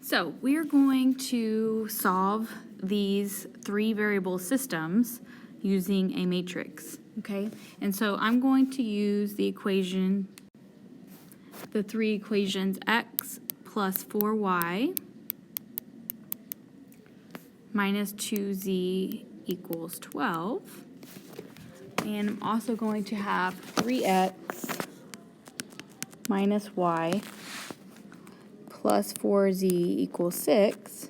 So we're going to solve these three variable systems using a matrix, okay? And so I'm going to use the three equations x plus 4y minus 2z equals 12. And I'm also going to have 3x minus y plus 4z equals 6,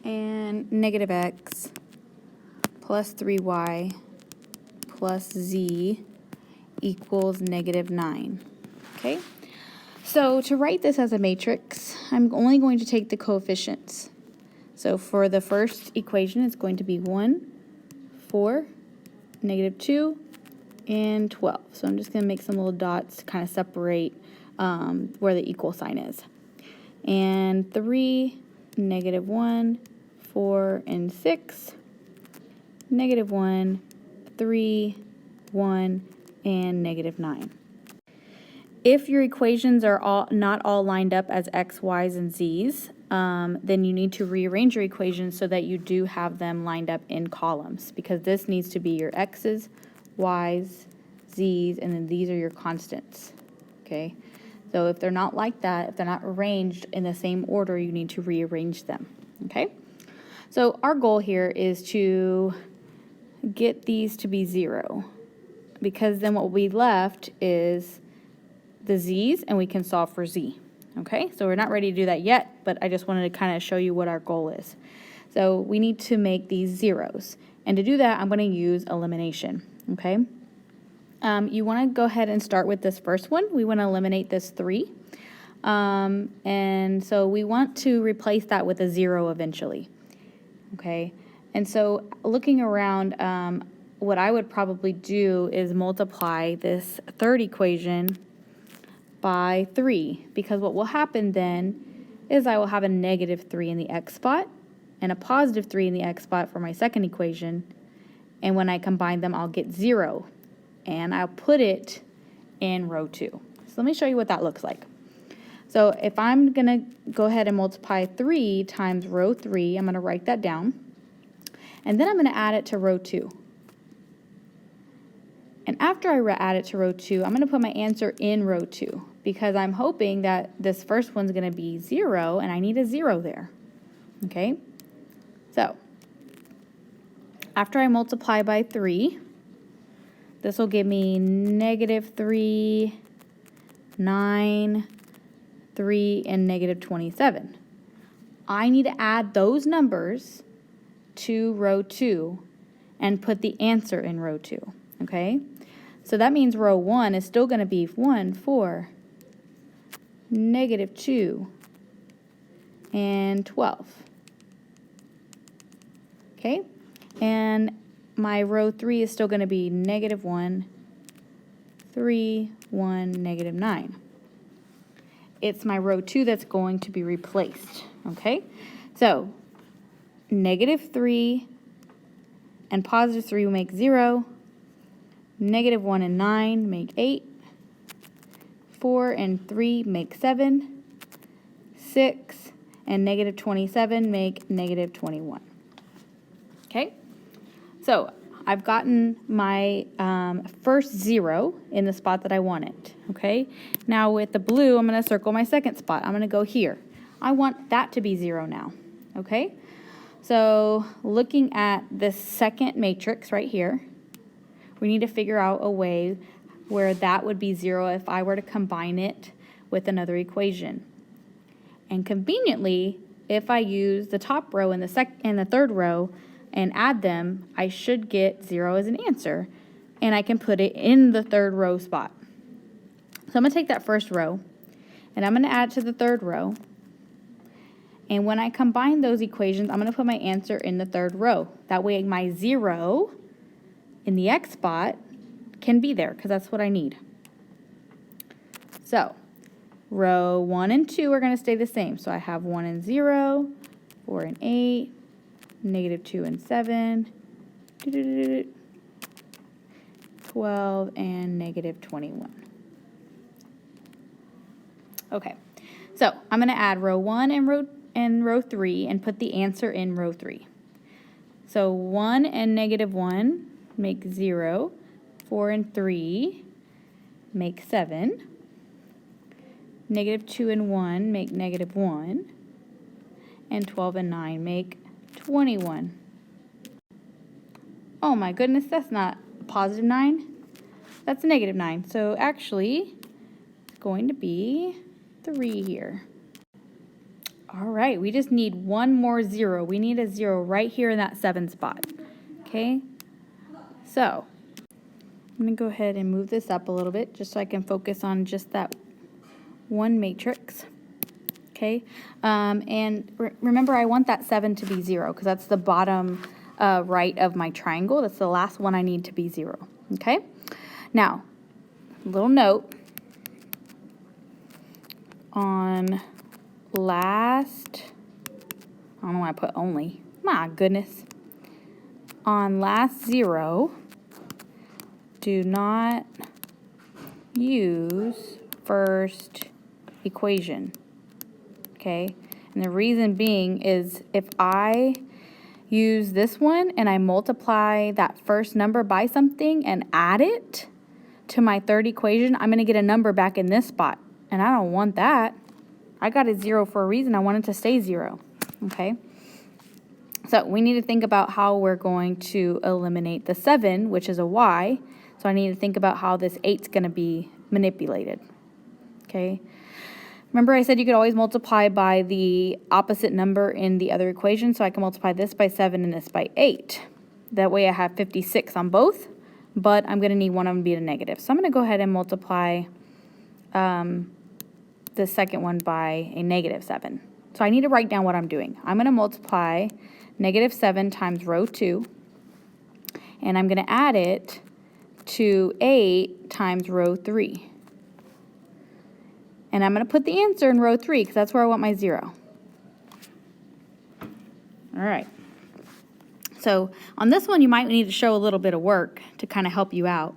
and negative x plus 3y plus z equals negative 9. Okay? So to write this as a matrix, I'm only going to take the coefficients. So for the first equation, it's going to be 1, 4, negative 2, and 12. So I'm just going to make some little dots to kind of separate where the equal sign is. And 3, negative 1, 4, and 6, negative 1, 3, 1, and negative 9. If your equations are not all lined up as x, y's, and z's, then you need to rearrange your equations so that you do have them lined up in columns, because this needs to be your x's, y's, z's, and then these are your constants, okay? So if they're not like that, if they're not arranged in the same order, you need to rearrange them, okay? So our goal here is to get these to be 0, because then what will be left is the z's, and we can solve for z, okay? So we're not ready to do that yet, but I just wanted to kind of show you what our goal is. So we need to make these zeros, and to do that, I'm going to use elimination, okay? You want to go ahead and start with this first one. We want to eliminate this 3, and so we want to replace that with a 0 eventually, okay? And so looking around, what I would probably do is multiply this third equation by 3, because what will happen then is I will have a negative 3 in the x spot and a positive 3 in the x spot for my second equation, and when I combine them I'll get 0, and I'll put it in row 2. So let me show you what that looks like. So if I'm going to go ahead and multiply 3 times row 3, I'm going to write that down, and then I'm going to add it to row 2. And after I add it to row 2, I'm going to put my answer in row 2, because I'm hoping that this first one's going to be 0, and I need a 0 there. Okay? So, after I multiply by 3, this will give me negative 3, 9, 3, and negative 27. I need to add those numbers to row 2 and put the answer in row 2. Okay? So that means row 1 is still going to be 1, 4, negative 2, and 12. Okay? And my row 3 is still going to be negative 1, 3, 1, negative 9. It's my row 2 that's going to be replaced. Okay? So, negative 3 and positive 3 will make 0. Negative 1 and 9 make 8. 4 and 3 make 7. 6 and negative 27 make negative 21. Okay? So I've gotten my first 0 in the spot that I want it. Okay? Now with the blue, I'm going to circle my second spot. I'm going to go here. I want that to be 0 now. Okay? So looking at this second matrix right here, we need to figure out a way where that would be 0 if I were to combine it with another equation. And conveniently, if I use the top row and the third row and add them, I should get 0 as an answer, and I can put it in the third row spot. So I'm going to take that first row, and I'm going to add it to the third row. And when I combine those equations, I'm going to put my answer in the third row. That way my 0 in the x spot can be there, because that's what I need. So, row 1 and 2 are going to stay the same. So I have 1 and 0, 4 and 8, negative 2 and 7, 12, and negative 21. Okay, so I'm going to add row 1 and row 3 and put the answer in row 3. So 1 and negative 1 make 0. 4 and 3 make 7. Negative 2 and 1 make negative 1. And 12 and 9 make 21. Oh my goodness, that's not a positive 9. That's a negative 9. So actually, it's going to be 3 here. All right, we just need one more 0. We need a 0 right here in that 7 spot. Okay, so I'm going to go ahead and move this up a little bit just so I can focus on just that one matrix. Okay, and remember I want that 7 to be 0 because that's the bottom right of my triangle. That's the last one I need to be 0. Okay, now, little note on last, I don't know why I put only, my goodness. On last 0, do not use first equation, okay? And the reason being is if I use this one and I multiply that first number by something and add it to my third equation, I'm going to get a number back in this spot. And I don't want that. I got a 0 for a reason. I want it to stay 0, okay? So we need to think about how we're going to eliminate the 7, which is a y. So I need to think about how this 8's going to be manipulated, okay? Remember I said you could always multiply by the opposite number in the other equation, so I can multiply this by 7 and this by 8. That way I have 56 on both, but I'm going to need one of them to be a negative. So I'm going to go ahead and multiply the second one by a negative 7. So I need to write down what I'm doing. I'm going to multiply negative 7 times row 2, and I'm going to add it to 8 times row 3. And I'm going to put the answer in row 3 because that's where I want my 0. All right. So on this one, you might need to show a little bit of work to kind of help you out.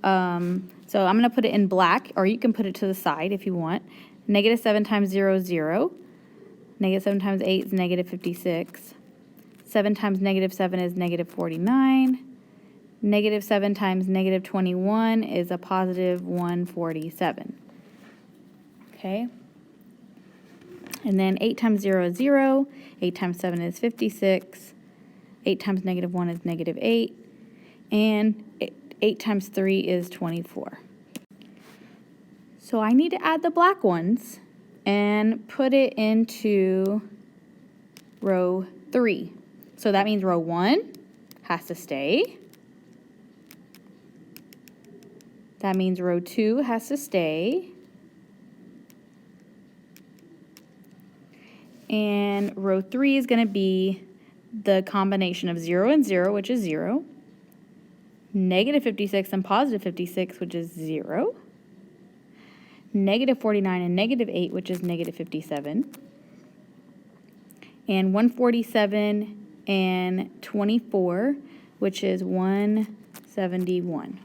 So I'm going to put it in black, or you can put it to the side if you want. Negative 7 times 0 is 0. Negative 7 times 8 is negative 56. 7 times negative 7 is negative 49. Negative 7 times negative 21 is a positive 147. Okay? And then 8 times 0 is 0. 8 times 7 is 56. 8 times negative 1 is negative 8. And 8 times 3 is 24. So I need to add the black ones and put it into row 3. So that means row 1 has to stay. That means row 2 has to stay. And row 3 is going to be the combination of 0 and 0, which is 0. Negative 56 and positive 56, which is 0. Negative 49 and negative 8, which is negative 57. And 147 and 24, which is 171.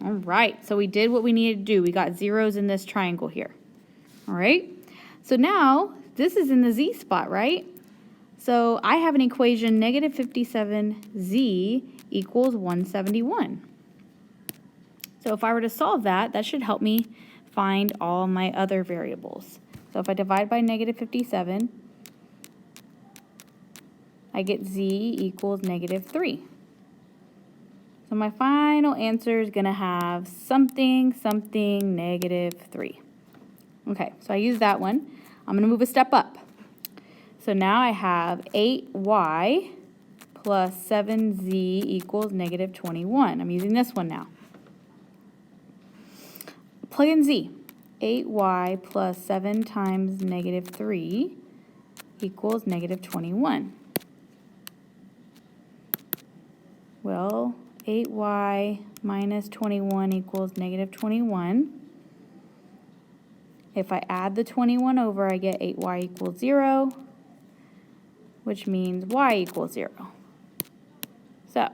All right, so we did what we needed to do. We got zeros in this triangle here. All right, so now this is in the z spot, right? So I have an equation, negative 57z equals 171. So if I were to solve that, that should help me find all my other variables. So if I divide by negative 57, I get z equals negative 3. So my final answer is going to have something, something, negative 3. Okay, so I use that one. I'm going to move a step up. So now I have 8y plus 7z equals negative 21. I'm using this one now. Plug in z. 8y plus 7 times negative 3 equals negative 21. Well, 8y minus 21 equals negative 21. If I add the 21 over, I get 8y equals 0, which means y equals 0. So,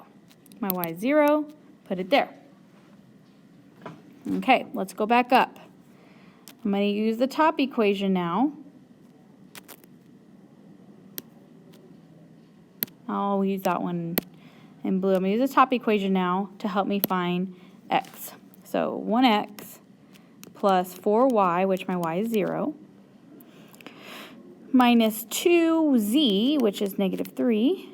my y is 0, put it there. Okay, let's go back up. I'm going to use the top equation now. I'll use that one in blue. I'm going to use the top equation now to help me find x. So 1x plus 4y, which my y is 0, minus 2z, which is negative 3,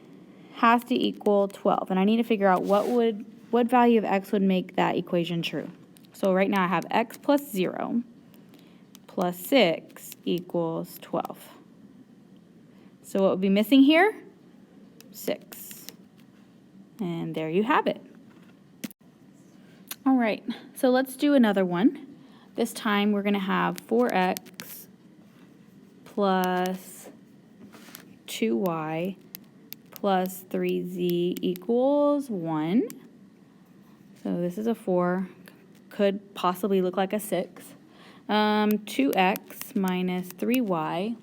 has to equal 12. And I need to figure out what value of x would make that equation true. So right now I have x plus 0 plus 6 equals 12. So what would be missing here? 6. And there you have it. All right, so let's do another one. This time we're going to have 4x plus 2y plus 3z equals 1. So this is a 4. Could possibly look like a 6. 2x minus 3y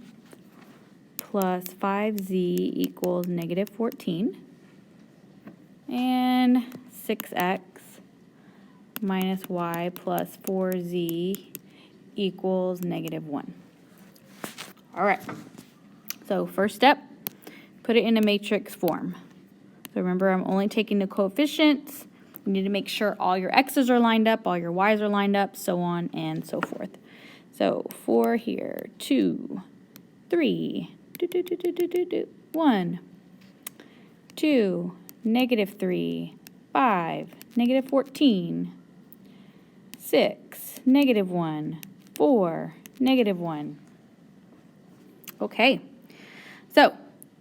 plus 5z equals negative 14. And 6x minus y plus 4z equals negative 1. All right, so first step, put it in a matrix form. So remember, I'm only taking the coefficients. You need to make sure all your x's are lined up, all your y's are lined up, so on and so forth. So 4 here, 2, 3, 1, 2, negative 3, 5, negative 14, 6, negative 1, 4, negative 1. Okay, so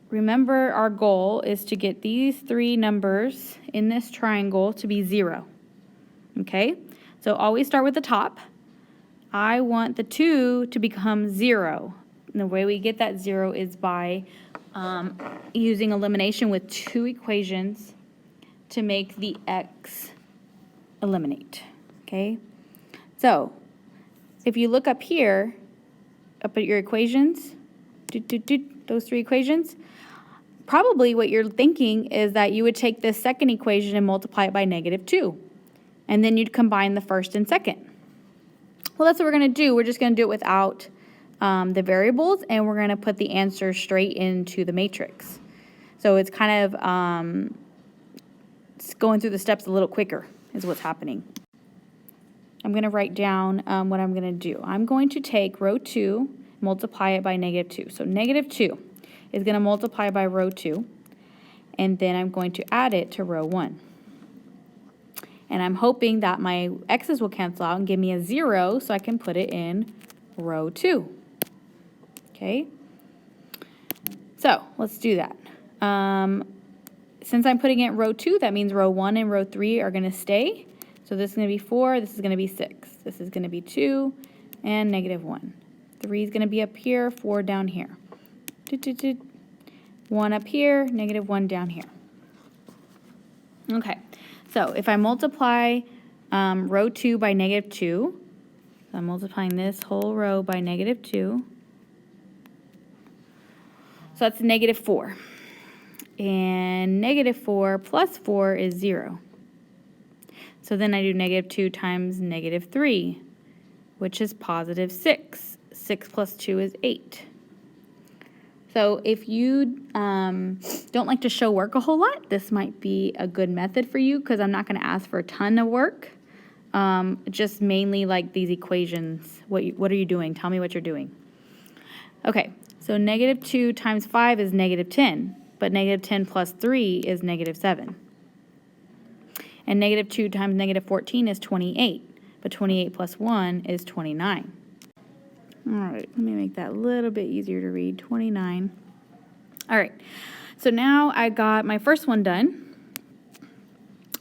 remember our goal is to get these three numbers in this triangle to be 0. Okay, so always start with the top. I want the 2 to become 0. And the way we get that 0 is by using elimination with two equations to make the x eliminate. Okay, so if you look up here, up at your equations, those three equations, probably what you're thinking is that you would take this second equation and multiply it by negative 2. And then you'd combine the first and second. Well, that's what we're going to do. We're just going to do it without the variables, and we're going to put the answer straight into the matrix. So it's kind of it's going through the steps a little quicker is what's happening. I'm going to write down what I'm going to do. I'm going to take row 2, multiply it by negative 2. So negative 2 is going to multiply by row 2, and then I'm going to add it to row 1. And I'm hoping that my x's will cancel out and give me a 0 so I can put it in row 2. Okay? So let's do that. Since I'm putting it in row 2, that means row 1 and row 3 are going to stay. So this is going to be 4, this is going to be 6. This is going to be 2 and negative 1. 3 is going to be up here, 4 down here. 1 up here, negative 1 down here. Okay, so if I multiply row 2 by negative 2, so I'm multiplying this whole row by negative 2, so that's negative 4. And negative 4 plus 4 is 0. So then I do negative 2 times negative 3, which is positive 6. 6 plus 2 is 8. So if you don't like to show work a whole lot, this might be a good method for you because I'm not going to ask for a ton of work. Just mainly like these equations. What are you doing? Tell me what you're doing. Okay, so negative 2 times 5 is negative 10, but negative 10 plus 3 is negative 7. And negative 2 times negative 14 is 28, but 28 plus 1 is 29. All right, let me make that a little bit easier to read, 29. All right, so now I got my first one done.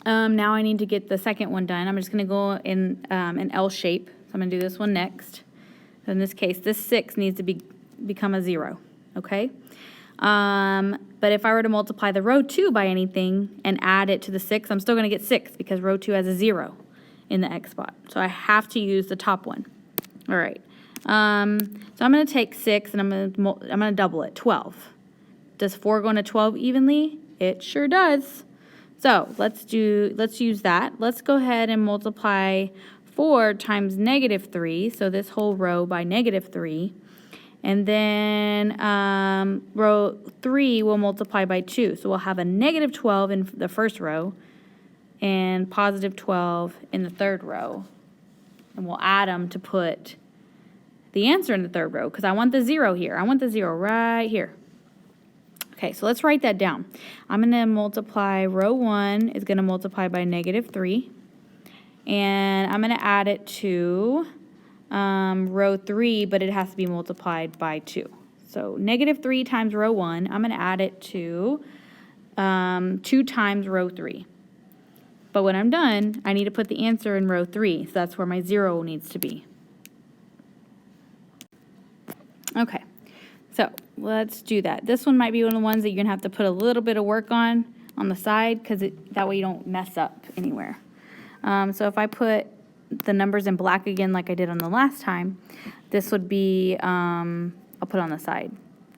Now I need to get the second one done. I'm just going to go in an L shape. So I'm going to do this one next. So in this case, this 6 needs to become a 0, okay? But if I were to multiply the row 2 by anything and add it to the 6, I'm still going to get 6 because row 2 has a 0 in the x spot. So I have to use the top one. All right. So I'm going to take 6 and I'm going to double it, 12. Does 4 go into 12 evenly? It sure does. So let's use that. Let's go ahead and multiply 4 times negative 3, so this whole row by negative 3. And then row 3 will multiply by 2. So we'll have a negative 12 in the first row and positive 12 in the third row. And we'll add them to put the answer in the third row because I want the 0 here. I want the 0 right here. Okay, so let's write that down. I'm going to multiply, row 1 is going to multiply by negative 3. And I'm going to add it to row 3, but it has to be multiplied by 2. So negative 3 times row 1, I'm going to add it to 2 times row 3. But when I'm done, I need to put the answer in row 3, so that's where my 0 needs to be. Okay, so let's do that. This one might be one of the ones that you're going to have to put a little bit of work on the side because that way you don't mess up anywhere. So if I put the numbers in black again like I did on the last time, this would be, I'll put on the side,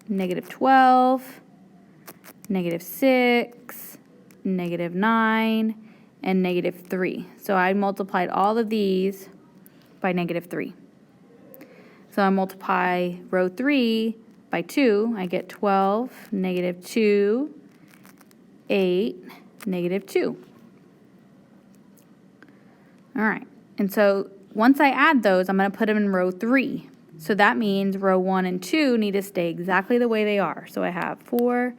negative 12, negative 6, negative 9, and negative 3. So I multiplied all of these by negative 3. So I multiply row 3 by 2, I get 12, negative 2, 8, negative 2. All right, and so once I add those, I'm going to put them in row 3. So that means row 1 and 2 need to stay exactly the way they are. So I have 4,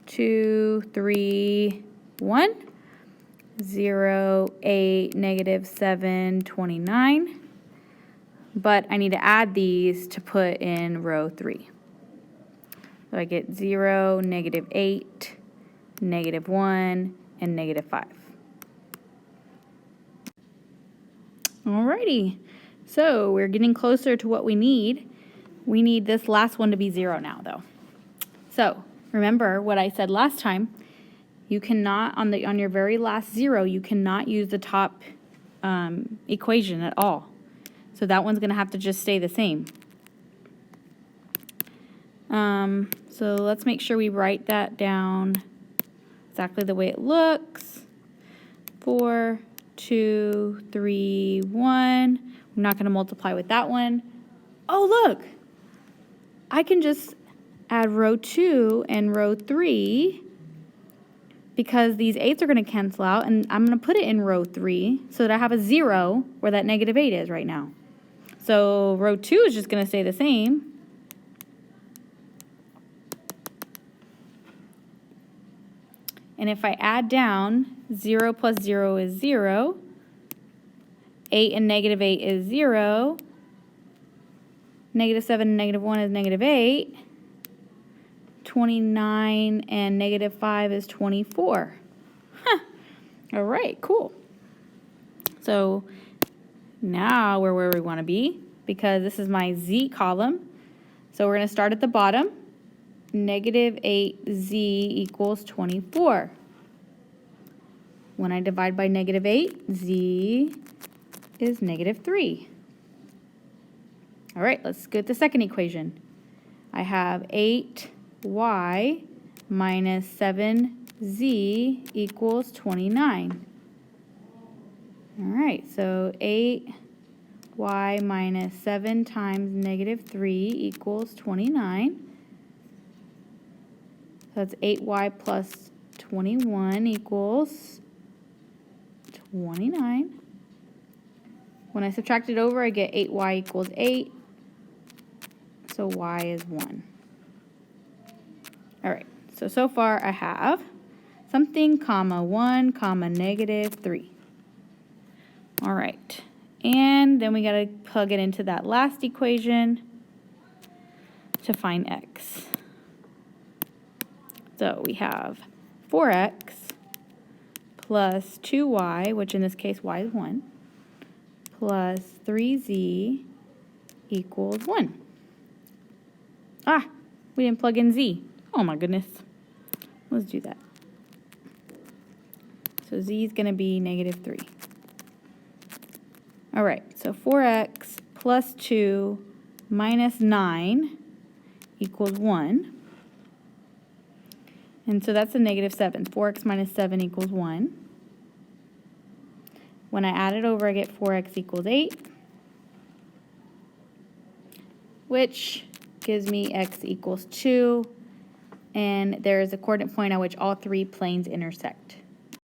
2, 3, 1, 0, 8, negative 7, 29. But I need to add these to put in row 3. So I get 0, negative 8, negative 1, and negative 5. Alrighty, so we're getting closer to what we need. We need this last one to be 0 now, though. So remember what I said last time. You cannot, on your very last 0, you cannot use the top equation at all. So that one's going to have to just stay the same. So let's make sure we write that down exactly the way it looks. 4, 2, 3, 1. I'm not going to multiply with that one. Oh, look! I can just add row 2 and row 3 because these 8s are going to cancel out, and I'm going to put it in row 3 so that I have a 0 where that negative 8 is right now. So row 2 is just going to stay the same. And if I add down, 0 plus 0 is 0. 8 and negative 8 is 0. Negative 7 and negative 1 is negative 8. 29 and negative 5 is 24. Huh. All right, cool. So now we're where we want to be because this is my z column. So we're going to start at the bottom. Negative 8z equals 24. When I divide by negative 8, z is negative 3. All right, let's get the second equation. I have 8y minus 7z equals 29. All right, so 8y minus 7 times negative 3 equals 29. So that's 8y plus 21 equals 29. When I subtract it over, I get 8y equals 8. So y is 1. All right, so far I have something, comma 1, comma negative 3. All right, and then we got to plug it into that last equation to find x. So we have 4x plus 2y, which in this case y is 1, plus 3z equals 1. Ah, we didn't plug in z. Oh my goodness. Let's do that. So z is going to be negative 3. All right, so 4x plus 2 minus 9 equals 1. And so that's a negative 7. 4x minus 7 equals 1. When I add it over, I get 4x equals 8, which gives me x equals 2, and there is a coordinate point at which all three planes intersect.